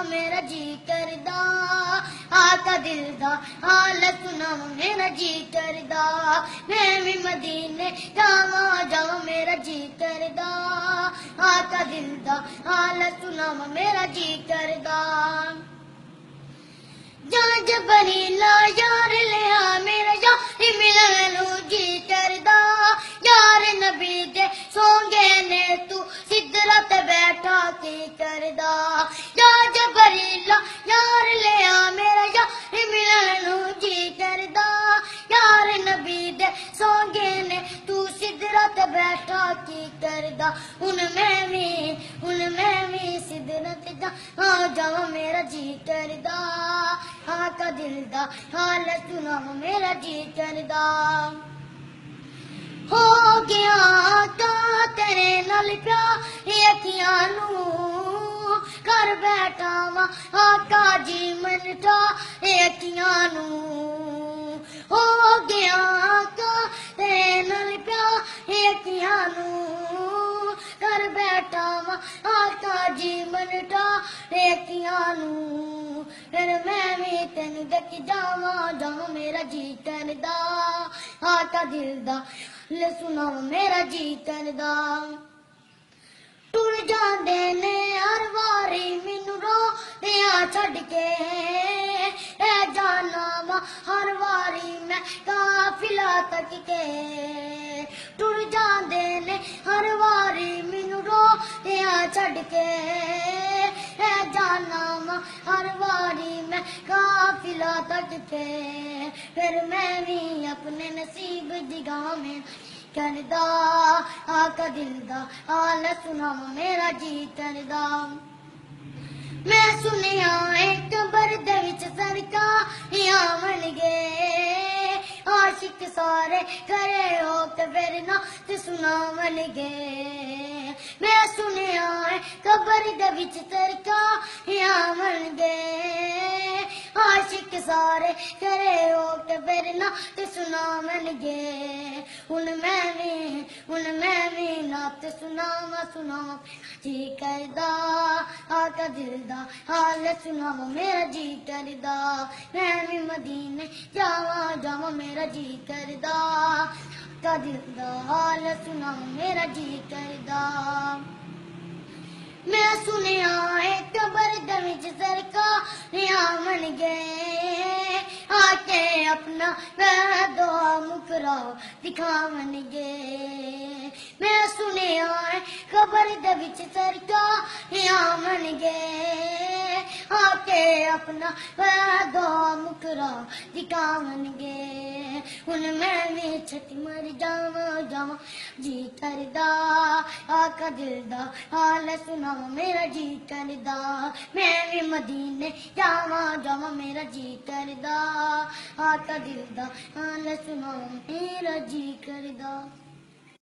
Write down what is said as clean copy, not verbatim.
मेरा जी करदा, आका दिल दा हाल सुनावा मेरा जी करदा, मैं भी मदीने जावा जावा मेरा जी करदा, आका दिल दा हाल सुनावा मेरा जी करदा। जां जबरीला यार लिया मेरा यार मिलनू जी करदा, यार नबी दे सोंगे ने तू सिदरत बैठा की करदा, जां जबरीला यार लिया मेरा यार मिलनू जी करदा, यार नबी दे सोंगे ने तू सिदरत बैठा की करदा। हुन मैं भी सिदरत जावा मेरा जी करदा, आका दिल दा हाल सुनावा मेरा जी करदा। हो गया का तेरे नाल प्यार अखियां नू, कर बैठा वा आका जी मनटा अखियां नू, हो गया का तेरे नाल प्यार अखियां नू, कर बैठा वा आका जी मनटा अखियां नू। फिर मैं भी तेन देख जावा जावा मेरा जी करदा, आका दिल दा ले सुनावा मेरा जी करदा। टुर जांदे ने हर वारी मैनू रोंदियां छड्ड के, ए जाना वा हर वारी मैं काफिला तक के, टुर जांदे ने हर वारी मैनू रोंदियां छड्ड के, ए जाना वा हर वारी मैं काफिला तक के। फिर मैं भी अपने नसीब दिगां में करदा, आका दिल दा हाल सुनावा मेरा जी करदा। मैं सुनिया एक बरद विच सरकारियां बन गए, आशिक सारे खरे हो के फिर नात सुनावन गए। मैं सुनिया कबर दे विच सरकारियां बन गए, आशिक सारे खरे हो के फिर नात सुनावन गए। हुन मैं भी नात सुनावा जी करदा, आका दिल दा हाल सुनावा मेरा जी करदा, मैं भी मदीने जावा जावा मेरा जी करदा, आका दिल दा हाल सुनावा मेरा जी करदा। मैं सुनिया एक बरद विच सरकारियां बन गए, आके अपना वैदो मुकरा दिखावन गए। मैं सुनिया खबर दे विच सरकारियां बन गए, आके अपना वैदो मुकरा दिखावन गए। हुन मैं भी छठी मर जावा जावा जी करदा, आका दिल दा हाल सुनावा मेरा जी करदा, मैं भी मदीने जावा जावा मेरा जी करदा, आका दिल दा हाल सुनावा मेरा जी करदा।